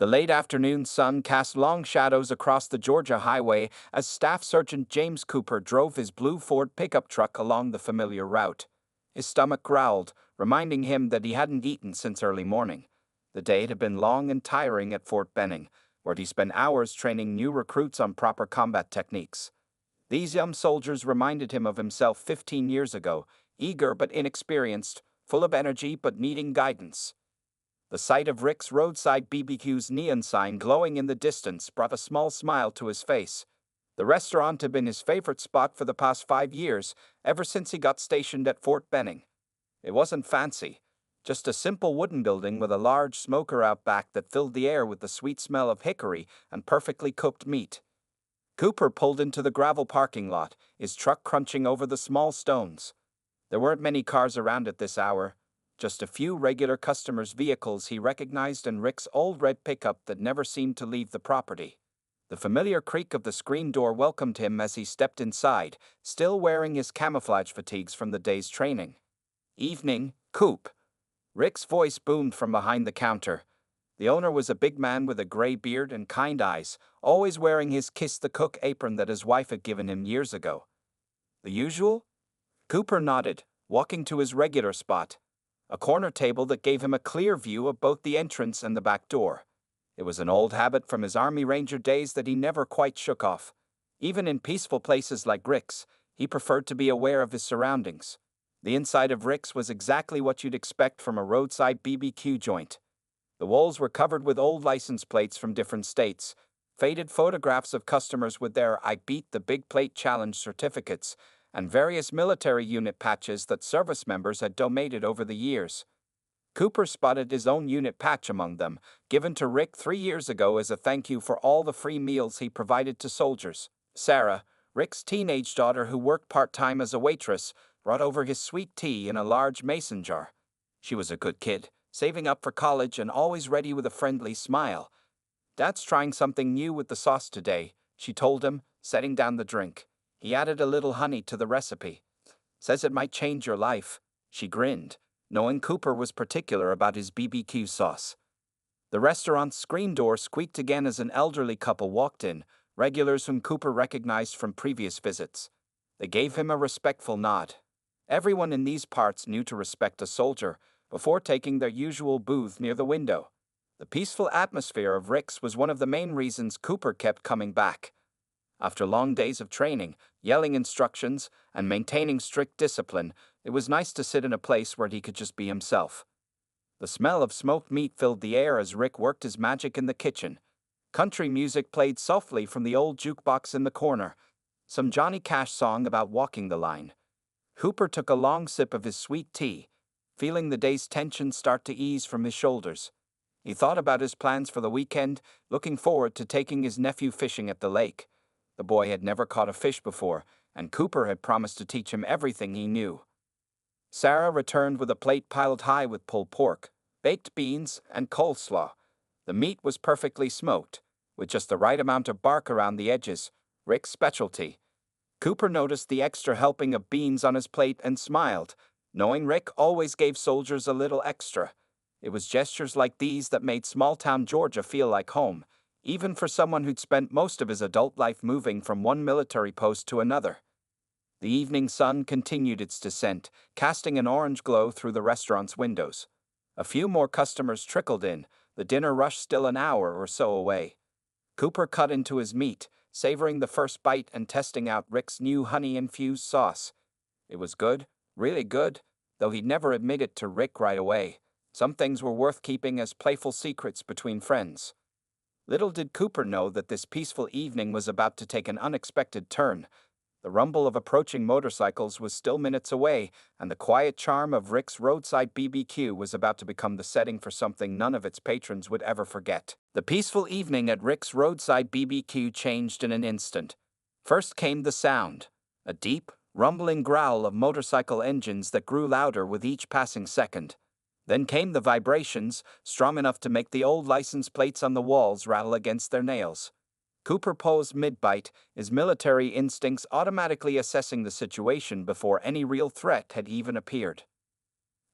The late afternoon sun cast long shadows across the Georgia highway as Staff Sergeant James Cooper drove his blue Ford pickup truck along the familiar route. His stomach growled, reminding him that he hadn't eaten since early morning. The day had been long and tiring at Fort Benning, where he spent hours training new recruits on proper combat techniques. These young soldiers reminded him of himself 15 years ago, eager but inexperienced, full of energy but needing guidance. The sight of Rick's Roadside BBQ's neon sign glowing in the distance brought a small smile to his face. The restaurant had been his favorite spot for the past 5 years, ever since he got stationed at Fort Benning. It wasn't fancy, just a simple wooden building with a large smoker out back that filled the air with the sweet smell of hickory and perfectly cooked meat. Cooper pulled into the gravel parking lot, his truck crunching over the small stones. There weren't many cars around at this hour, just a few regular customers' vehicles he recognized and Rick's old red pickup that never seemed to leave the property. The familiar creak of the screen door welcomed him as he stepped inside, still wearing his camouflage fatigues from the day's training. "Evening, Coop." Rick's voice boomed from behind the counter. The owner was a big man with a gray beard and kind eyes, always wearing his Kiss the Cook apron that his wife had given him years ago. "The usual?" Cooper nodded, walking to his regular spot, a corner table that gave him a clear view of both the entrance and the back door. It was an old habit from his Army Ranger days that he never quite shook off. Even in peaceful places like Rick's, he preferred to be aware of his surroundings. The inside of Rick's was exactly what you'd expect from a roadside BBQ joint. The walls were covered with old license plates from different states, faded photographs of customers with their "I beat the big plate challenge" certificates, and various military unit patches that service members had donated over the years. Cooper spotted his own unit patch among them, given to Rick 3 years ago as a thank you for all the free meals he provided to soldiers. Sarah, Rick's teenage daughter who worked part-time as a waitress, brought over his sweet tea in a large mason jar. She was a good kid, saving up for college and always ready with a friendly smile. "Dad's trying something new with the sauce today," she told him, setting down the drink. He added a little honey to the recipe. "Says it might change your life." She grinned, knowing Cooper was particular about his BBQ sauce. The restaurant's screen door squeaked again as an elderly couple walked in, regulars whom Cooper recognized from previous visits. They gave him a respectful nod. Everyone in these parts knew to respect a soldier before taking their usual booth near the window. The peaceful atmosphere of Rick's was one of the main reasons Cooper kept coming back. After long days of training, yelling instructions, and maintaining strict discipline, it was nice to sit in a place where he could just be himself. The smell of smoked meat filled the air as Rick worked his magic in the kitchen. Country music played softly from the old jukebox in the corner, some Johnny Cash song about walking the line. Cooper took a long sip of his sweet tea, feeling the day's tension start to ease from his shoulders. He thought about his plans for the weekend, looking forward to taking his nephew fishing at the lake. The boy had never caught a fish before, and Cooper had promised to teach him everything he knew. Sarah returned with a plate piled high with pulled pork, baked beans, and coleslaw. The meat was perfectly smoked, with just the right amount of bark around the edges, Rick's specialty. Cooper noticed the extra helping of beans on his plate and smiled, knowing Rick always gave soldiers a little extra. It was gestures like these that made small-town Georgia feel like home, even for someone who'd spent most of his adult life moving from one military post to another. The evening sun continued its descent, casting an orange glow through the restaurant's windows. A few more customers trickled in, the dinner rush still an hour or so away. Cooper cut into his meat, savoring the first bite and testing out Rick's new honey-infused sauce. It was good, really good, though he'd never admit it to Rick right away. Some things were worth keeping as playful secrets between friends. Little did Cooper know that this peaceful evening was about to take an unexpected turn. The rumble of approaching motorcycles was still minutes away, and the quiet charm of Rick's Roadside BBQ was about to become the setting for something none of its patrons would ever forget. The peaceful evening at Rick's Roadside BBQ changed in an instant. First came the sound, a deep, rumbling growl of motorcycle engines that grew louder with each passing second. Then came the vibrations, strong enough to make the old license plates on the walls rattle against their nails. Cooper paused mid-bite, his military instincts automatically assessing the situation before any real threat had even appeared.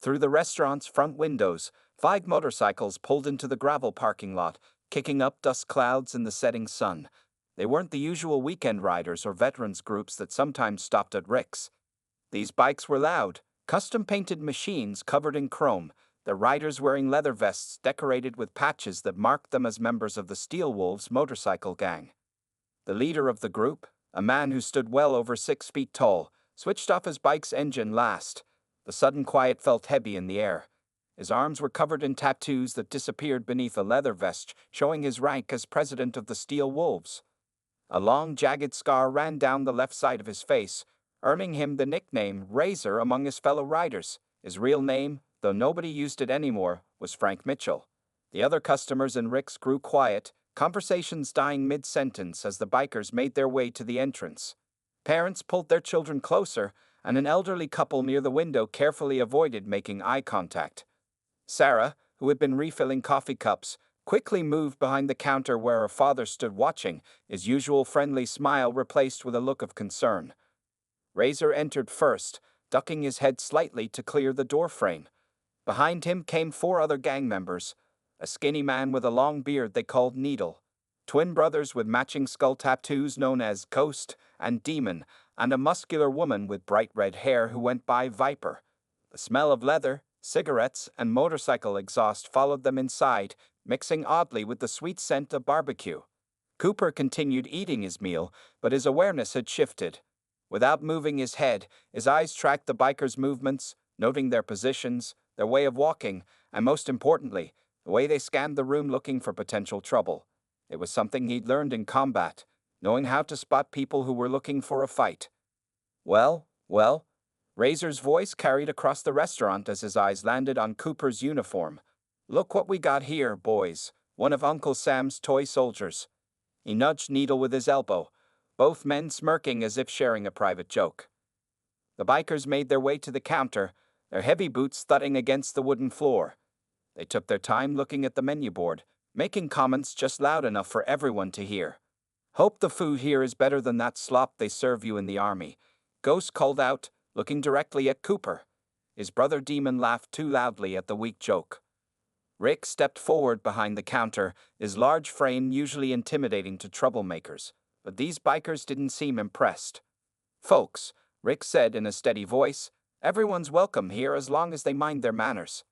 Through the restaurant's front windows, 5 motorcycles pulled into the gravel parking lot, kicking up dust clouds in the setting sun. They weren't the usual weekend riders or veterans groups that sometimes stopped at Rick's. These bikes were loud, custom-painted machines covered in chrome, their riders wearing leather vests decorated with patches that marked them as members of the Steel Wolves motorcycle gang. The leader of the group, a man who stood well over 6 feet tall, switched off his bike's engine last. The sudden quiet felt heavy in the air. His arms were covered in tattoos that disappeared beneath a leather vest, showing his rank as president of the Steel Wolves. A long, jagged scar ran down the left side of his face, earning him the nickname Razor among his fellow riders. His real name, though nobody used it anymore, was Frank Mitchell. The other customers in Rick's grew quiet, conversations dying mid-sentence as the bikers made their way to the entrance. Parents pulled their children closer, and an elderly couple near the window carefully avoided making eye contact. Sarah, who had been refilling coffee cups, quickly moved behind the counter where her father stood watching, his usual friendly smile replaced with a look of concern. Razor entered first, ducking his head slightly to clear the doorframe. Behind him came 4 other gang members, a skinny man with a long beard they called Needle, twin brothers with matching skull tattoos known as Ghost and Demon, and a muscular woman with bright red hair who went by Viper. The smell of leather, cigarettes, and motorcycle exhaust followed them inside, mixing oddly with the sweet scent of barbecue. Cooper continued eating his meal, but his awareness had shifted. Without moving his head, his eyes tracked the bikers' movements, noting their positions, their way of walking, and most importantly, the way they scanned the room looking for potential trouble. It was something he'd learned in combat, knowing how to spot people who were looking for a fight. Well, Razor's voice carried across the restaurant as his eyes landed on Cooper's uniform. Look what we got here, boys, one of Uncle Sam's toy soldiers. He nudged Needle with his elbow, both men smirking as if sharing a private joke. The bikers made their way to the counter, their heavy boots thudding against the wooden floor. They took their time looking at the menu board, making comments just loud enough for everyone to hear. Hope the food here is better than that slop they serve you in the army, Ghost called out, looking directly at Cooper. His brother Demon laughed too loudly at the weak joke. Rick stepped forward behind the counter, his large frame usually intimidating to troublemakers, but these bikers didn't seem impressed. Folks, Rick said in a steady voice, everyone's welcome here as long as they mind their manners.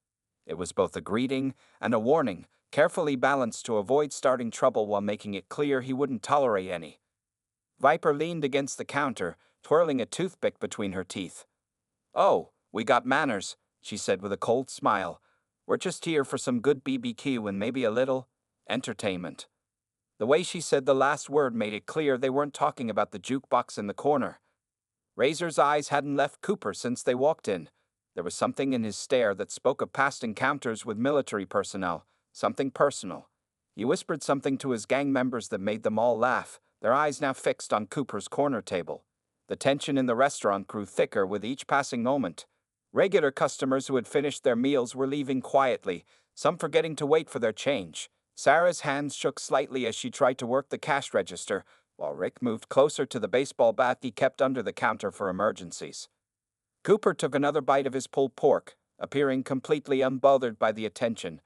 It was both a greeting and a warning, carefully balanced to avoid starting trouble while making it clear he wouldn't tolerate any. Viper leaned against the counter, twirling a toothpick between her teeth. Oh, we got manners, she said with a cold smile. We're just here for some good BBQ and maybe a little entertainment. The way she said the last word made it clear they weren't talking about the jukebox in the corner. Razor's eyes hadn't left Cooper since they walked in. There was something in his stare that spoke of past encounters with military personnel, something personal. He whispered something to his gang members that made them all laugh, their eyes now fixed on Cooper's corner table. The tension in the restaurant grew thicker with each passing moment. Regular customers who had finished their meals were leaving quietly, some forgetting to wait for their change. Sarah's hands shook slightly as she tried to work the cash register, while Rick moved closer to the baseball bat he kept under the counter for emergencies. Cooper took another bite of his pulled pork, appearing completely unbothered by the attention.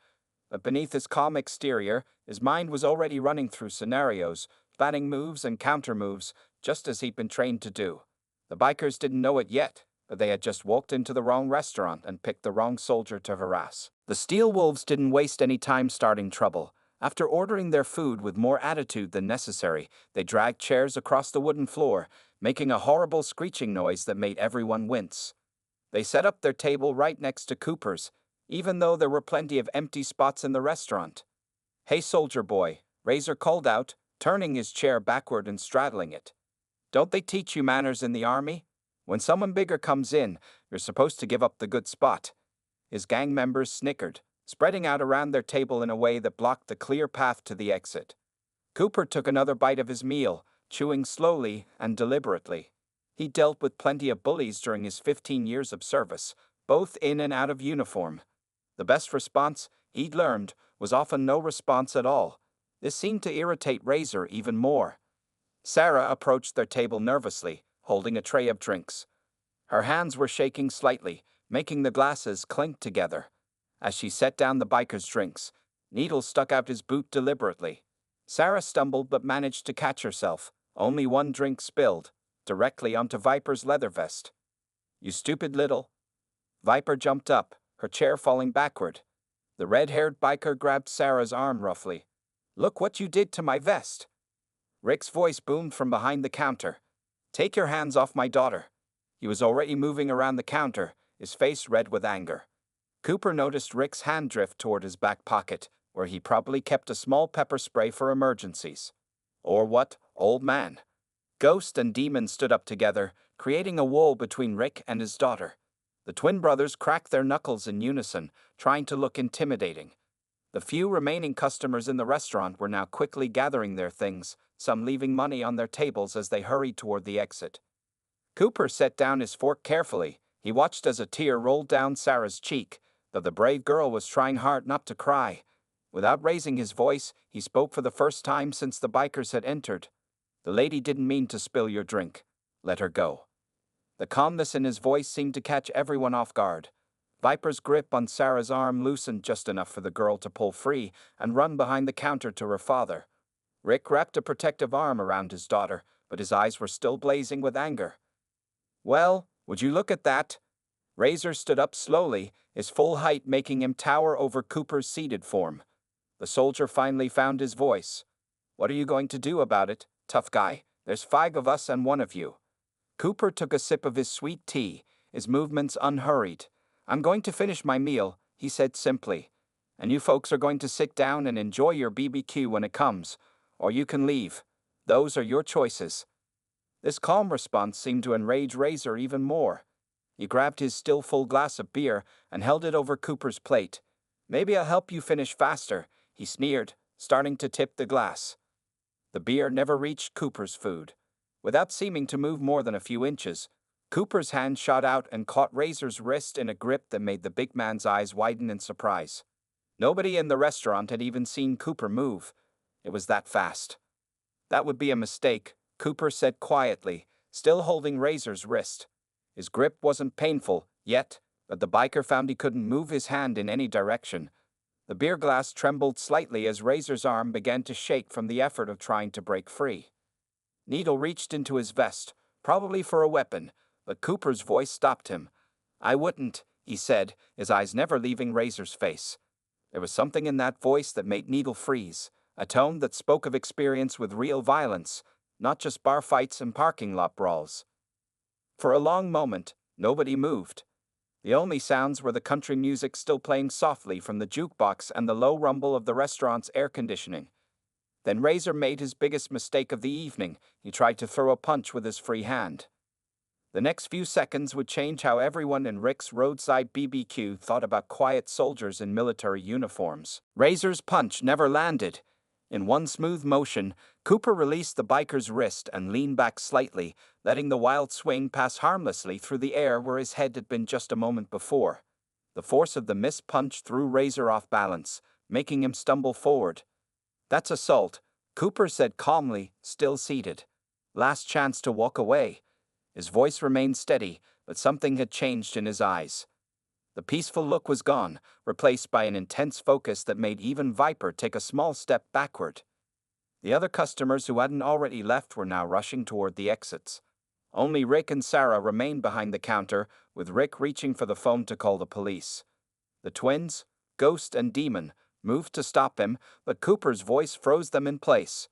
But beneath his calm exterior, his mind was already running through scenarios, planning moves and counter-moves, just as he'd been trained to do. The bikers didn't know it yet, but they had just walked into the wrong restaurant and picked the wrong soldier to harass. The Steel Wolves didn't waste any time starting trouble. After ordering their food with more attitude than necessary, they dragged chairs across the wooden floor, making a horrible screeching noise that made everyone wince. They set up their table right next to Cooper's, even though there were plenty of empty spots in the restaurant. Hey, soldier boy, Razor called out, turning his chair backward and straddling it. Don't they teach you manners in the army? When someone bigger comes in, you're supposed to give up the good spot. His gang members snickered, spreading out around their table in a way that blocked the clear path to the exit. Cooper took another bite of his meal, chewing slowly and deliberately. He dealt with plenty of bullies during his 15 years of service, both in and out of uniform. The best response, he'd learned, was often no response at all. This seemed to irritate Razor even more. Sarah approached their table nervously, holding a tray of drinks. Her hands were shaking slightly, making the glasses clink together. As she set down the bikers' drinks, Needle stuck out his boot deliberately. Sarah stumbled but managed to catch herself. Only one drink spilled, directly onto Viper's leather vest. "You stupid little—" Viper jumped up, her chair falling backward. The red-haired biker grabbed Sarah's arm roughly. "Look what you did to my vest!" Rick's voice boomed from behind the counter. "Take your hands off my daughter." He was already moving around the counter, his face red with anger. Cooper noticed Rick's hand drift toward his back pocket, where he probably kept a small pepper spray for emergencies. Or what, old man? Ghost and Demon stood up together, creating a wall between Rick and his daughter. The twin brothers cracked their knuckles in unison, trying to look intimidating. The few remaining customers in the restaurant were now quickly gathering their things, some leaving money on their tables as they hurried toward the exit. Cooper set down his fork carefully. He watched as a tear rolled down Sarah's cheek, though the brave girl was trying hard not to cry. Without raising his voice, he spoke for the first time since the bikers had entered. "The lady didn't mean to spill your drink. Let her go." The calmness in his voice seemed to catch everyone off guard. Viper's grip on Sarah's arm loosened just enough for the girl to pull free and run behind the counter to her father. Rick wrapped a protective arm around his daughter, but his eyes were still blazing with anger. "Well, would you look at that?" Razor stood up slowly, his full height making him tower over Cooper's seated form. The soldier finally found his voice. "What are you going to do about it, tough guy? There's 5 of us and 1 of you." Cooper took a sip of his sweet tea, his movements unhurried. "I'm going to finish my meal," he said simply. "And you folks are going to sit down and enjoy your BBQ when it comes, or you can leave. Those are your choices." This calm response seemed to enrage Razor even more. He grabbed his still full glass of beer and held it over Cooper's plate. "Maybe I'll help you finish faster," he sneered, starting to tip the glass. The beer never reached Cooper's food. Without seeming to move more than a few inches, Cooper's hand shot out and caught Razor's wrist in a grip that made the big man's eyes widen in surprise. Nobody in the restaurant had even seen Cooper move. It was that fast. "That would be a mistake," Cooper said quietly, still holding Razor's wrist. His grip wasn't painful yet, but the biker found he couldn't move his hand in any direction. The beer glass trembled slightly as Razor's arm began to shake from the effort of trying to break free. Needle reached into his vest, probably for a weapon, but Cooper's voice stopped him. "I wouldn't," he said, his eyes never leaving Razor's face. There was something in that voice that made Needle freeze, a tone that spoke of experience with real violence, not just bar fights and parking lot brawls. For a long moment, nobody moved. The only sounds were the country music still playing softly from the jukebox and the low rumble of the restaurant's air conditioning. Then Razor made his biggest mistake of the evening. He tried to throw a punch with his free hand. The next few seconds would change how everyone in Rick's Roadside BBQ thought about quiet soldiers in military uniforms. Razor's punch never landed. In one smooth motion, Cooper released the biker's wrist and leaned back slightly, letting the wild swing pass harmlessly through the air where his head had been just a moment before. The force of the missed punch threw Razor off balance, making him stumble forward. "That's assault," Cooper said calmly, still seated. "Last chance to walk away." His voice remained steady, but something had changed in his eyes. The peaceful look was gone, replaced by an intense focus that made even Viper take a small step backward. The other customers who hadn't already left were now rushing toward the exits. Only Rick and Sarah remained behind the counter, with Rick reaching for the phone to call the police. The twins, Ghost and Demon, moved to stop him, but Cooper's voice froze them in place.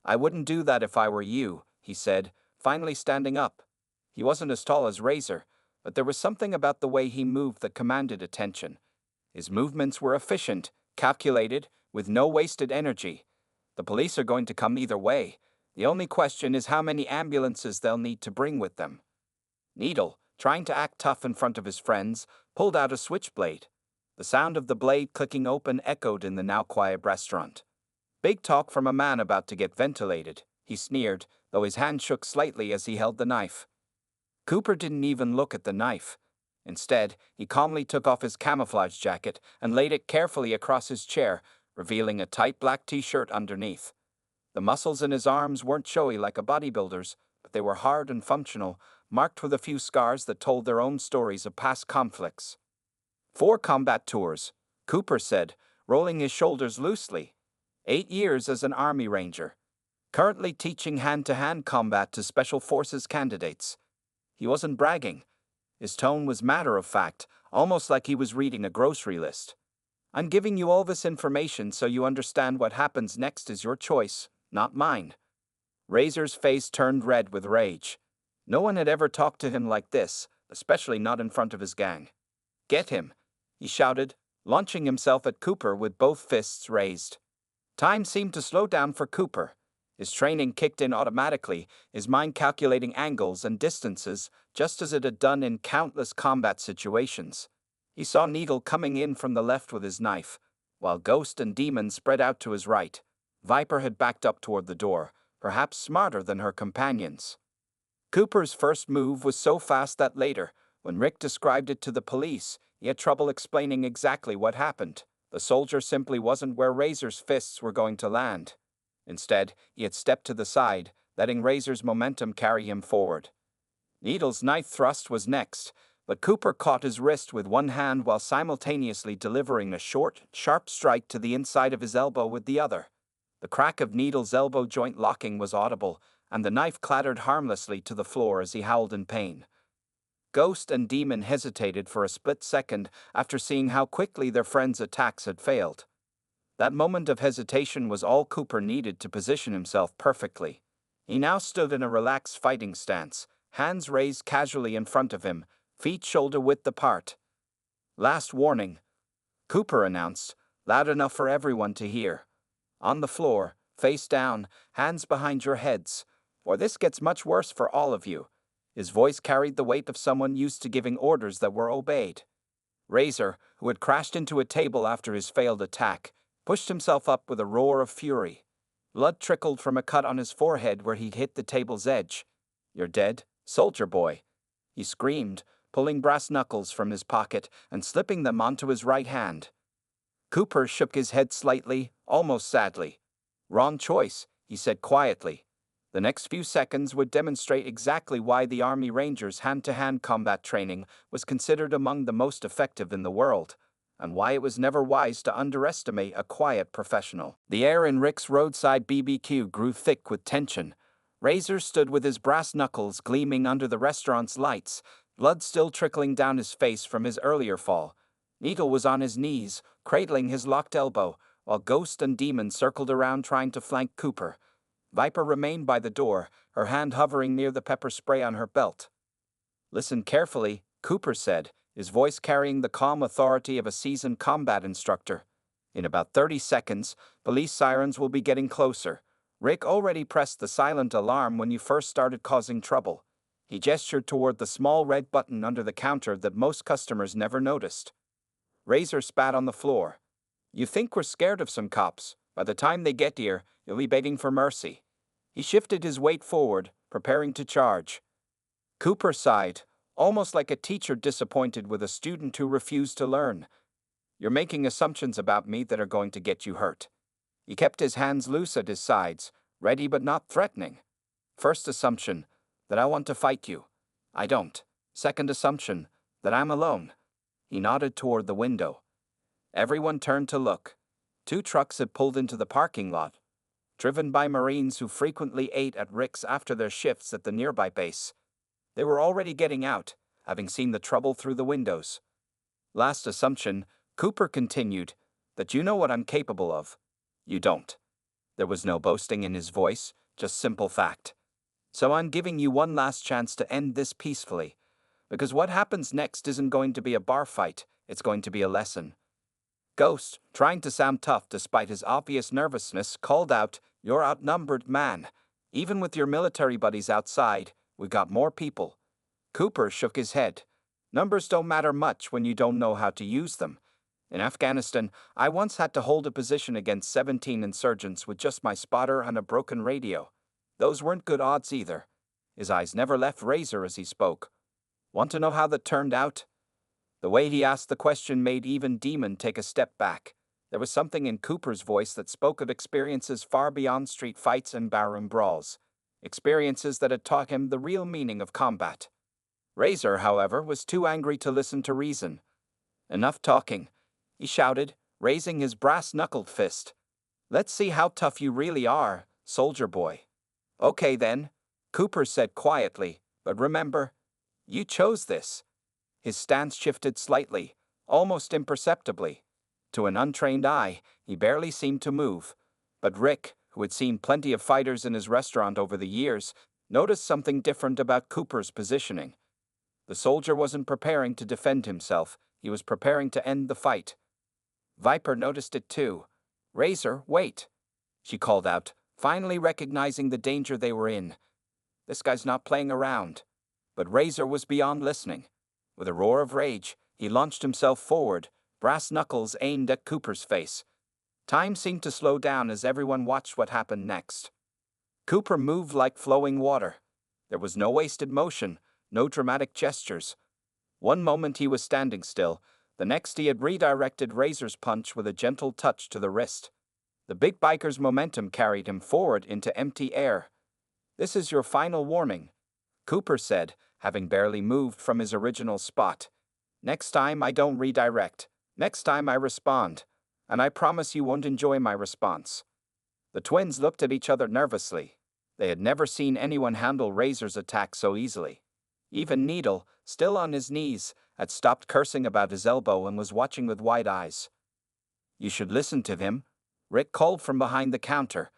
"I wouldn't do that if I were you," he said, finally standing up. He wasn't as tall as Razor, but there was something about the way he moved that commanded attention. His movements were efficient, calculated, with no wasted energy. The police are going to come either way. The only question is how many ambulances they'll need to bring with them. Needle, trying to act tough in front of his friends, pulled out a switchblade. The sound of the blade clicking open echoed in the now quiet restaurant. "Big talk from a man about to get ventilated," he sneered, though his hand shook slightly as he held the knife. Cooper didn't even look at the knife. Instead, he calmly took off his camouflage jacket and laid it carefully across his chair, revealing a tight black t-shirt underneath. The muscles in his arms weren't showy like a bodybuilder's, but they were hard and functional, marked with a few scars that told their own stories of past conflicts. 4 combat tours, Cooper said, rolling his shoulders loosely. 8 years as an Army Ranger. Currently teaching hand-to-hand combat to Special Forces candidates. He wasn't bragging. His tone was matter-of-fact, almost like he was reading a grocery list. I'm giving you all this information so you understand what happens next is your choice, not mine. Razor's face turned red with rage. No one had ever talked to him like this, especially not in front of his gang. Get him, he shouted, launching himself at Cooper with both fists raised. Time seemed to slow down for Cooper. His training kicked in automatically, his mind calculating angles and distances, just as it had done in countless combat situations. He saw Needle coming in from the left with his knife, while Ghost and Demon spread out to his right. Viper had backed up toward the door, perhaps smarter than her companions. Cooper's first move was so fast that later, when Rick described it to the police, he had trouble explaining exactly what happened. The soldier simply wasn't where Razor's fists were going to land. Instead, he had stepped to the side, letting Razor's momentum carry him forward. Needle's knife thrust was next, but Cooper caught his wrist with one hand while simultaneously delivering a short, sharp strike to the inside of his elbow with the other. The crack of Needle's elbow joint locking was audible, and the knife clattered harmlessly to the floor as he howled in pain. Ghost and Demon hesitated for a split second after seeing how quickly their friends' attacks had failed. That moment of hesitation was all Cooper needed to position himself perfectly. He now stood in a relaxed fighting stance, hands raised casually in front of him, feet shoulder-width apart. Last warning, Cooper announced, loud enough for everyone to hear. On the floor, face down, hands behind your heads, or this gets much worse for all of you. His voice carried the weight of someone used to giving orders that were obeyed. Razor, who had crashed into a table after his failed attack, pushed himself up with a roar of fury. Blood trickled from a cut on his forehead where he'd hit the table's edge. You're dead, soldier boy, he screamed, pulling brass knuckles from his pocket and slipping them onto his right hand. Cooper shook his head slightly, almost sadly. Wrong choice, he said quietly. The next few seconds would demonstrate exactly why the Army Rangers' hand-to-hand combat training was considered among the most effective in the world, and why it was never wise to underestimate a quiet professional. The air in Rick's Roadside BBQ grew thick with tension. Razor stood with his brass knuckles gleaming under the restaurant's lights, blood still trickling down his face from his earlier fall. Needle was on his knees, cradling his locked elbow, while Ghost and Demon circled around trying to flank Cooper. Viper remained by the door, her hand hovering near the pepper spray on her belt. Listen carefully, Cooper said, his voice carrying the calm authority of a seasoned combat instructor. In about 30 seconds, police sirens will be getting closer. Rick already pressed the silent alarm when you first started causing trouble. He gestured toward the small red button under the counter that most customers never noticed. Razor spat on the floor. You think we're scared of some cops. By the time they get here, you'll be begging for mercy. He shifted his weight forward, preparing to charge. Cooper sighed, almost like a teacher disappointed with a student who refused to learn. You're making assumptions about me that are going to get you hurt. He kept his hands loose at his sides, ready but not threatening. First assumption, that I want to fight you. I don't. Second assumption, that I'm alone. He nodded toward the window. Everyone turned to look. 2 trucks had pulled into the parking lot, driven by Marines who frequently ate at Rick's after their shifts at the nearby base. They were already getting out, having seen the trouble through the windows. Last assumption, Cooper continued, that you know what I'm capable of. You don't. There was no boasting in his voice, just simple fact. So I'm giving you one last chance to end this peacefully, because what happens next isn't going to be a bar fight, it's going to be a lesson. Ghost, trying to sound tough despite his obvious nervousness, called out, You're outnumbered, man. Even with your military buddies outside, we've got more people. Cooper shook his head. Numbers don't matter much when you don't know how to use them. In Afghanistan, I once had to hold a position against 17 insurgents with just my spotter and a broken radio. Those weren't good odds either. His eyes never left Razor as he spoke. Want to know how that turned out? The way he asked the question made even Demon take a step back. There was something in Cooper's voice that spoke of experiences far beyond street fights and barroom brawls. Experiences that had taught him the real meaning of combat. Razor, however, was too angry to listen to reason. Enough talking, he shouted, raising his brass-knuckled fist. "Let's see how tough you really are, soldier boy." "Okay then," Cooper said quietly, "but remember, you chose this." His stance shifted slightly, almost imperceptibly. To an untrained eye, he barely seemed to move. But Rick, who had seen plenty of fighters in his restaurant over the years, noticed something different about Cooper's positioning. The soldier wasn't preparing to defend himself, he was preparing to end the fight. Viper noticed it too. "Razor, wait," she called out, finally recognizing the danger they were in. "This guy's not playing around." But Razor was beyond listening. With a roar of rage, he launched himself forward, brass knuckles aimed at Cooper's face. Time seemed to slow down as everyone watched what happened next. Cooper moved like flowing water. There was no wasted motion, no dramatic gestures. One moment he was standing still, the next he had redirected Razor's punch with a gentle touch to the wrist. The big biker's momentum carried him forward into empty air. "This is your final warning," Cooper said, having barely moved from his original spot. "Next time I don't redirect. Next time I respond. And I promise you won't enjoy my response." The twins looked at each other nervously. They had never seen anyone handle Razor's attack so easily. Even Needle, still on his knees, had stopped cursing about his elbow and was watching with wide eyes. "You should listen to him," Rick called from behind the counter.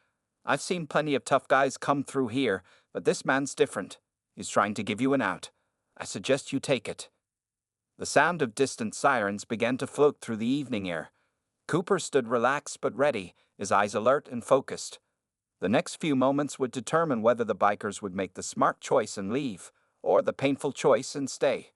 "I've seen plenty of tough guys come through here, but this man's different. He's trying to give you an out. I suggest you take it." The sound of distant sirens began to float through the evening air. Cooper stood relaxed but ready, his eyes alert and focused. The next few moments would determine whether the bikers would make the smart choice and leave, or the painful choice and stay.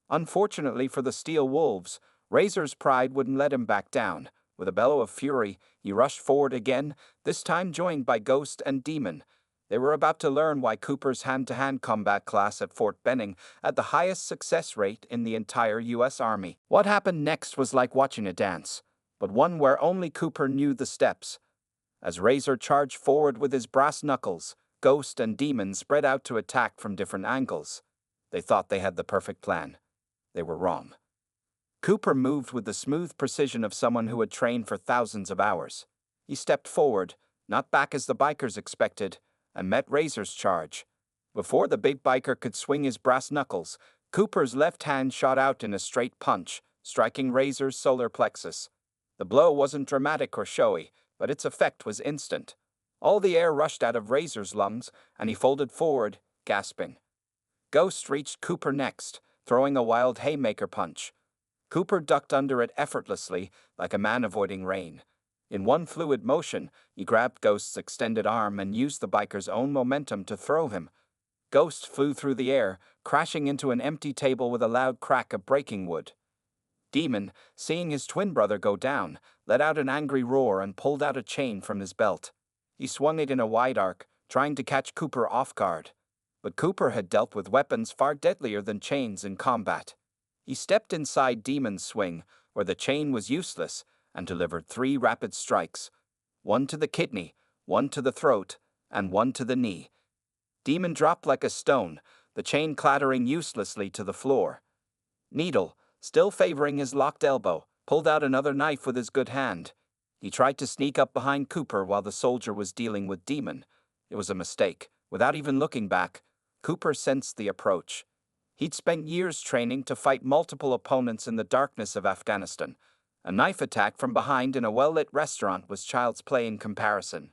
Unfortunately for the Steel Wolves, Razor's pride wouldn't let him back down. With a bellow of fury, he rushed forward again, this time joined by Ghost and Demon. They were about to learn why Cooper's hand-to-hand combat class at Fort Benning had the highest success rate in the entire U.S. Army. What happened next was like watching a dance, but one where only Cooper knew the steps. As Razor charged forward with his brass knuckles, Ghost and Demon spread out to attack from different angles. They thought they had the perfect plan. They were wrong. Cooper moved with the smooth precision of someone who had trained for thousands of hours. He stepped forward, not back as the bikers expected, and met Razor's charge. Before the big biker could swing his brass knuckles, Cooper's left hand shot out in a straight punch, striking Razor's solar plexus. The blow wasn't dramatic or showy, but its effect was instant. All the air rushed out of Razor's lungs, and he folded forward, gasping. Ghost reached Cooper next, throwing a wild haymaker punch. Cooper ducked under it effortlessly, like a man avoiding rain. In one fluid motion, he grabbed Ghost's extended arm and used the biker's own momentum to throw him. Ghost flew through the air, crashing into an empty table with a loud crack of breaking wood. Demon, seeing his twin brother go down, let out an angry roar and pulled out a chain from his belt. He swung it in a wide arc, trying to catch Cooper off guard. But Cooper had dealt with weapons far deadlier than chains in combat. He stepped inside Demon's swing, where the chain was useless, and delivered 3 rapid strikes. One to the kidney, one to the throat, and one to the knee. Demon dropped like a stone, the chain clattering uselessly to the floor. Needle, still favoring his locked elbow, pulled out another knife with his good hand. He tried to sneak up behind Cooper while the soldier was dealing with Demon. It was a mistake. Without even looking back, Cooper sensed the approach. He'd spent years training to fight multiple opponents in the darkness of Afghanistan. A knife attack from behind in a well-lit restaurant was child's play in comparison.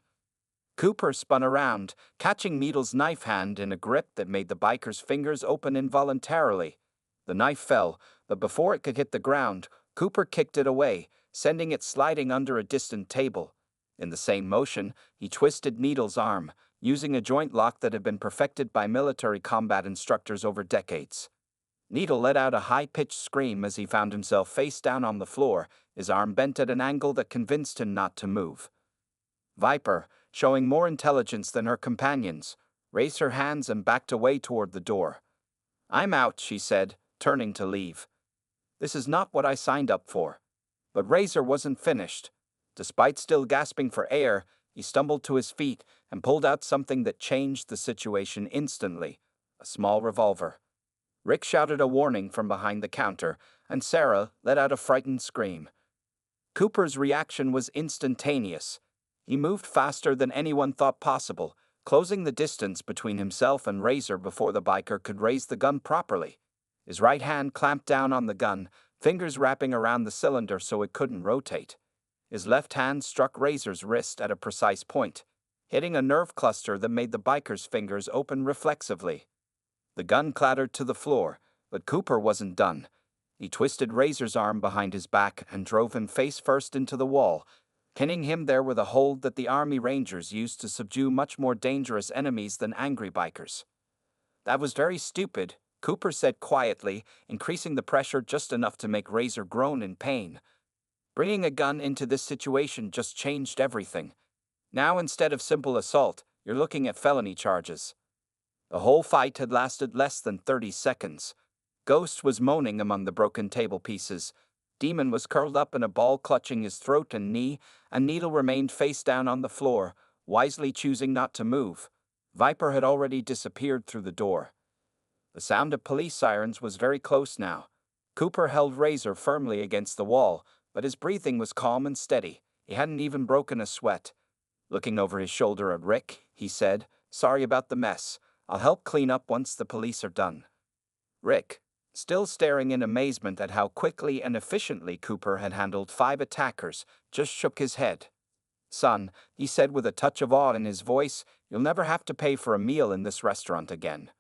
Cooper spun around, catching Needle's knife hand in a grip that made the biker's fingers open involuntarily. The knife fell, but before it could hit the ground, Cooper kicked it away, sending it sliding under a distant table. In the same motion, he twisted Needle's arm, using a joint lock that had been perfected by military combat instructors over decades. Needle let out a high-pitched scream as he found himself face down on the floor, his arm bent at an angle that convinced him not to move. Viper, showing more intelligence than her companions, raised her hands and backed away toward the door. "I'm out," she said, turning to leave. "This is not what I signed up for." But Razor wasn't finished. Despite still gasping for air, he stumbled to his feet and pulled out something that changed the situation instantly, a small revolver. Rick shouted a warning from behind the counter, and Sarah let out a frightened scream. Cooper's reaction was instantaneous. He moved faster than anyone thought possible, closing the distance between himself and Razor before the biker could raise the gun properly. His right hand clamped down on the gun, fingers wrapping around the cylinder so it couldn't rotate. His left hand struck Razor's wrist at a precise point, hitting a nerve cluster that made the biker's fingers open reflexively. The gun clattered to the floor, but Cooper wasn't done. He twisted Razor's arm behind his back and drove him face first into the wall, pinning him there with a hold that the Army Rangers used to subdue much more dangerous enemies than angry bikers. "That was very stupid," Cooper said quietly, increasing the pressure just enough to make Razor groan in pain. Bringing a gun into this situation just changed everything. Now, instead of simple assault, you're looking at felony charges. The whole fight had lasted less than 30 seconds. Ghost was moaning among the broken table pieces. Demon was curled up in a ball clutching his throat and knee, and Needle remained face down on the floor, wisely choosing not to move. Viper had already disappeared through the door. The sound of police sirens was very close now. Cooper held Razor firmly against the wall, but his breathing was calm and steady. He hadn't even broken a sweat. Looking over his shoulder at Rick, he said, "Sorry about the mess. I'll help clean up once the police are done." Rick, still staring in amazement at how quickly and efficiently Cooper had handled 5 attackers, just shook his head. "Son," he said with a touch of awe in his voice, "you'll never have to pay for a meal in this restaurant again."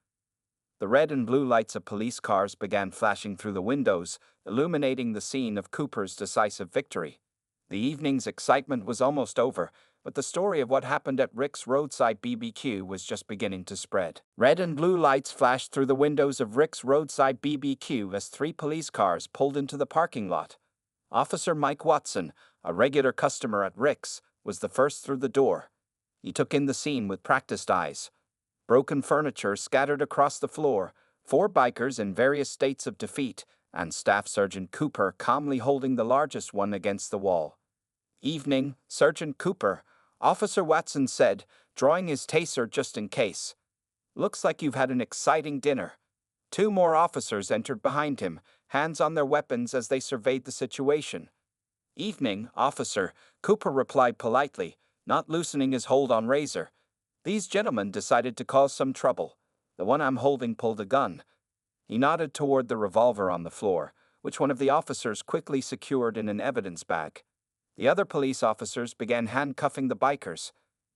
The red and blue lights of police cars began flashing through the windows, illuminating the scene of Cooper's decisive victory. The evening's excitement was almost over, but the story of what happened at Rick's Roadside BBQ was just beginning to spread. Red and blue lights flashed through the windows of Rick's Roadside BBQ as 3 police cars pulled into the parking lot. Officer Mike Watson, a regular customer at Rick's, was the first through the door. He took in the scene with practiced eyes. Broken furniture scattered across the floor, 4 bikers in various states of defeat, and Staff Sergeant Cooper calmly holding the largest one against the wall. "Evening, Sergeant Cooper," Officer Watson said, drawing his taser just in case. "Looks like you've had an exciting dinner." 2 more officers entered behind him, hands on their weapons as they surveyed the situation. "Evening, officer," Cooper replied politely, not loosening his hold on Razor. "These gentlemen decided to cause some trouble. The one I'm holding pulled a gun." He nodded toward the revolver on the floor, which one of the officers quickly secured in an evidence bag. The other police officers began handcuffing the bikers.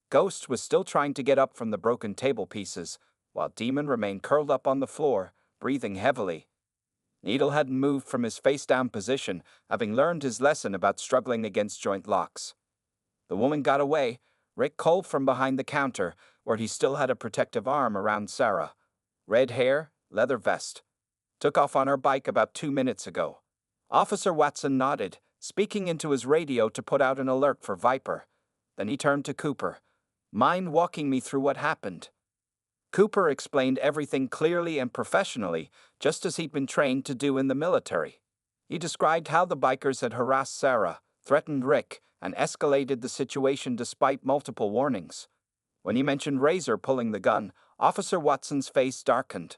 Ghost was still trying to get up from the broken table pieces, while Demon remained curled up on the floor, breathing heavily. Needle hadn't moved from his face-down position, having learned his lesson about struggling against joint locks. The woman got away. Rick called from behind the counter, where he still had a protective arm around Sarah. Red hair, leather vest. "Took off on her bike about 2 minutes ago." Officer Watson nodded, speaking into his radio to put out an alert for Viper. Then he turned to Cooper. "Mind walking me through what happened?" Cooper explained everything clearly and professionally, just as he'd been trained to do in the military. He described how the bikers had harassed Sarah, threatened Rick, and escalated the situation despite multiple warnings. When he mentioned Razor pulling the gun, Officer Watson's face darkened.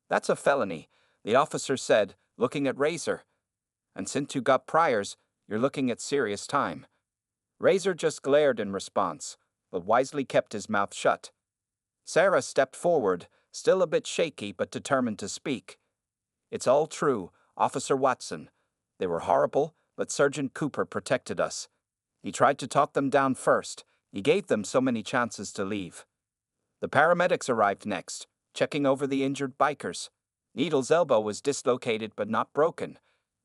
"That's a felony," the officer said, looking at Razor. "And since you got priors, you're looking at serious time." Razor just glared in response, but wisely kept his mouth shut. Sarah stepped forward, still a bit shaky but determined to speak. "It's all true, Officer Watson. They were horrible, but Sergeant Cooper protected us. He tried to talk them down first. He gave them so many chances to leave." The paramedics arrived next, checking over the injured bikers. Needle's elbow was dislocated but not broken.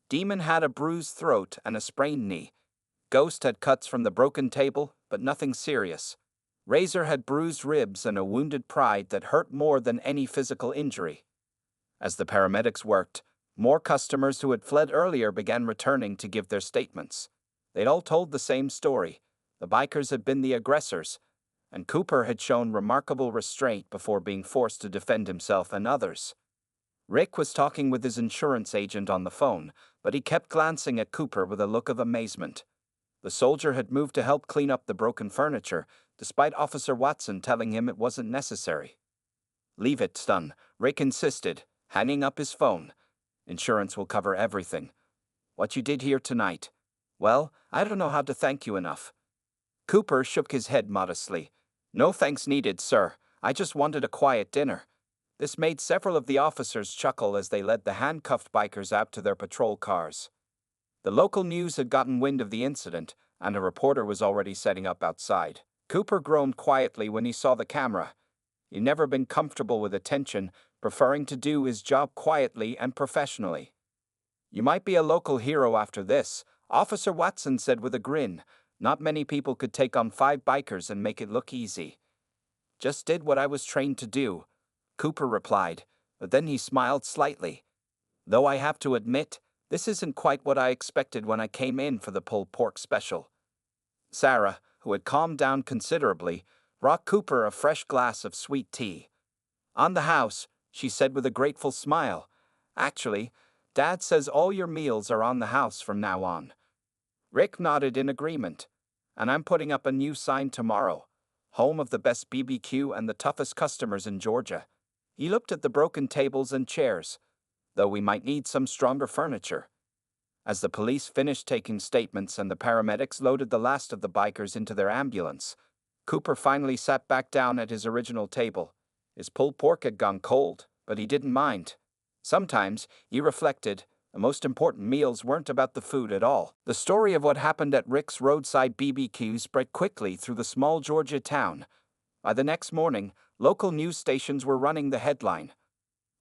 Demon had a bruised throat and a sprained knee. Ghost had cuts from the broken table, but nothing serious. Razor had bruised ribs and a wounded pride that hurt more than any physical injury. As the paramedics worked, more customers who had fled earlier began returning to give their statements. They'd all told the same story. The bikers had been the aggressors, and Cooper had shown remarkable restraint before being forced to defend himself and others. Rick was talking with his insurance agent on the phone, but he kept glancing at Cooper with a look of amazement. The soldier had moved to help clean up the broken furniture, despite Officer Watson telling him it wasn't necessary. "Leave it, son," Rick insisted, hanging up his phone. "Insurance will cover everything. What you did here tonight, Well, I don't know how to thank you enough. Cooper shook his head modestly. No thanks needed, sir. I just wanted a quiet dinner. This made several of the officers chuckle as they led the handcuffed bikers out to their patrol cars. The local news had gotten wind of the incident, and a reporter was already setting up outside. Cooper groaned quietly when he saw the camera. He'd never been comfortable with attention, preferring to do his job quietly and professionally. You might be a local hero after this, Officer Watson said with a grin. Not many people could take on 5 bikers and make it look easy. Just did what I was trained to do, Cooper replied, but then he smiled slightly. Though I have to admit, this isn't quite what I expected when I came in for the pulled pork special. Sarah, who had calmed down considerably, brought Cooper a fresh glass of sweet tea. On the house, she said with a grateful smile. Actually, Dad says all your meals are on the house from now on. Rick nodded in agreement. And I'm putting up a new sign tomorrow. Home of the best BBQ and the toughest customers in Georgia. He looked at the broken tables and chairs, though we might need some stronger furniture. As the police finished taking statements and the paramedics loaded the last of the bikers into their ambulance, Cooper finally sat back down at his original table. His pulled pork had gone cold, but he didn't mind. Sometimes, he reflected, the most important meals weren't about the food at all. The story of what happened at Rick's Roadside BBQ spread quickly through the small Georgia town. By the next morning, local news stations were running the headline.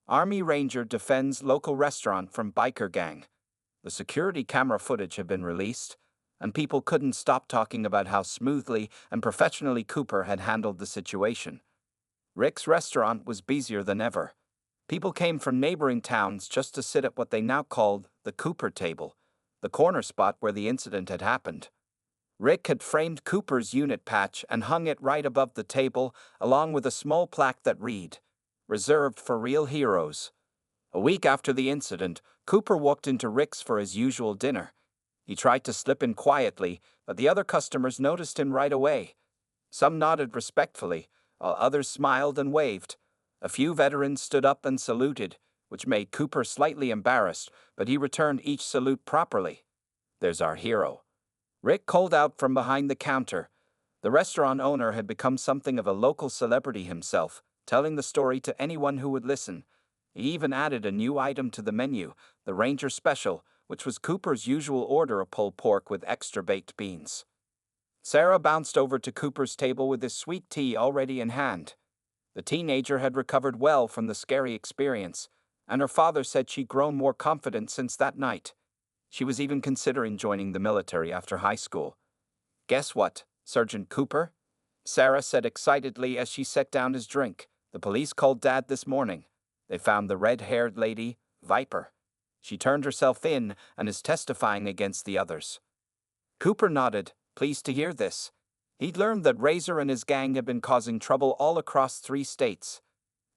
Army Ranger defends local restaurant from biker gang. The security camera footage had been released, and people couldn't stop talking about how smoothly and professionally Cooper had handled the situation. Rick's restaurant was busier than ever. People came from neighboring towns just to sit at what they now called the Cooper table, the corner spot where the incident had happened. Rick had framed Cooper's unit patch and hung it right above the table, along with a small plaque that read, "Reserved for real heroes." A week after the incident, Cooper walked into Rick's for his usual dinner. He tried to slip in quietly, but the other customers noticed him right away. Some nodded respectfully, while others smiled and waved. A few veterans stood up and saluted, which made Cooper slightly embarrassed, but he returned each salute properly. "There's our hero," Rick called out from behind the counter. The restaurant owner had become something of a local celebrity himself, telling the story to anyone who would listen. He even added a new item to the menu, the Ranger Special, which was Cooper's usual order of pulled pork with extra baked beans. Sarah bounced over to Cooper's table with his sweet tea already in hand. The teenager had recovered well from the scary experience, and her father said she'd grown more confident since that night. She was even considering joining the military after high school. "Guess what, Sergeant Cooper?" Sarah said excitedly as she set down his drink. "The police called Dad this morning. They found the red-haired lady, Viper. She turned herself in and is testifying against the others." Cooper nodded, pleased to hear this. He'd learned that Razor and his gang had been causing trouble all across 3 states.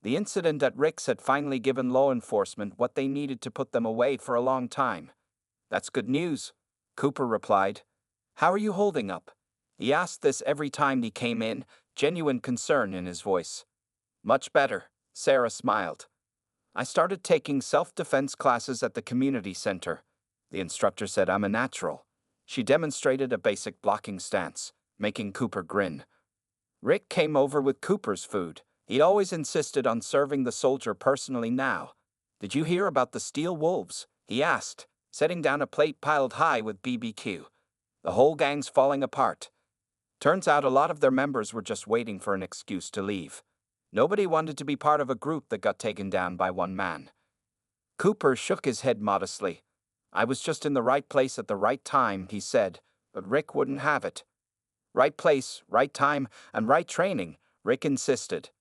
The incident at Rick's had finally given law enforcement what they needed to put them away for a long time. "That's good news," Cooper replied. "How are you holding up?" He asked this every time he came in, genuine concern in his voice. "Much better," Sarah smiled. "I started taking self-defense classes at the community center. The instructor said I'm a natural." She demonstrated a basic blocking stance, making Cooper grin. Rick came over with Cooper's food. He'd always insisted on serving the soldier personally now. "Did you hear about the Steel Wolves?" he asked, setting down a plate piled high with BBQ. "The whole gang's falling apart. Turns out a lot of their members were just waiting for an excuse to leave. Nobody wanted to be part of a group that got taken down by one man." Cooper shook his head modestly. "I was just in the right place at the right time," he said, but Rick wouldn't have it. "Right place, right time, and right training," Rick insisted.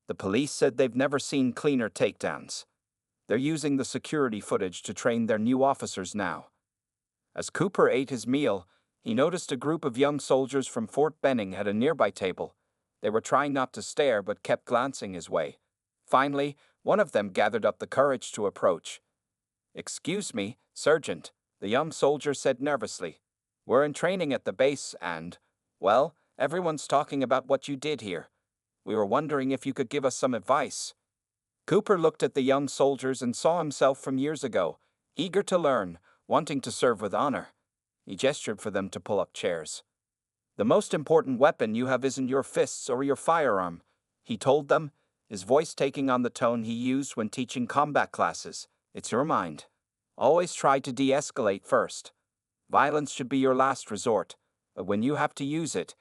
"The police said they've never seen cleaner takedowns. They're using the security footage to train their new officers now." As Cooper ate his meal, he noticed a group of young soldiers from Fort Benning at a nearby table. They were trying not to stare but kept glancing his way. Finally, one of them gathered up the courage to approach. "Excuse me, Sergeant," the young soldier said nervously. "We're in training at the base and, well, everyone's talking about what you did here. We were wondering if you could give us some advice." Cooper looked at the young soldiers and saw himself from years ago, eager to learn, wanting to serve with honor. He gestured for them to pull up chairs. The most important weapon you have isn't your fists or your firearm, he told them, his voice taking on the tone he used when teaching combat classes. It's your mind. Always try to de-escalate first. Violence should be your last resort, but when you have to use it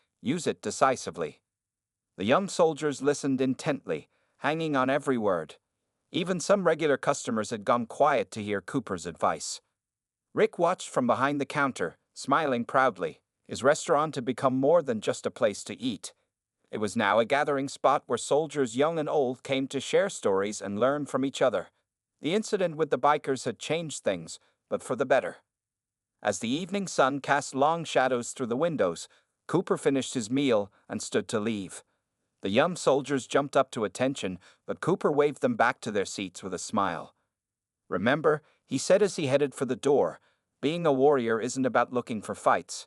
decisively. The young soldiers listened intently, hanging on every word. Even some regular customers had gone quiet to hear Cooper's advice. Rick watched from behind the counter, smiling proudly. His restaurant had become more than just a place to eat. It was now a gathering spot where soldiers young and old came to share stories and learn from each other. The incident with the bikers had changed things, but for the better. As the evening sun cast long shadows through the windows, Cooper finished his meal and stood to leave. The young soldiers jumped up to attention, but Cooper waved them back to their seats with a smile. Remember, he said as he headed for the door, being a warrior isn't about looking for fights.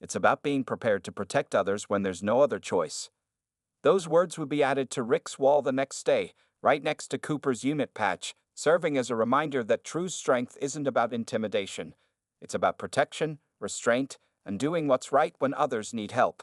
It's about being prepared to protect others when there's no other choice. Those words would be added to Rick's wall the next day, right next to Cooper's unit patch, serving as a reminder that true strength isn't about intimidation. It's about protection, restraint, and doing what's right when others need help.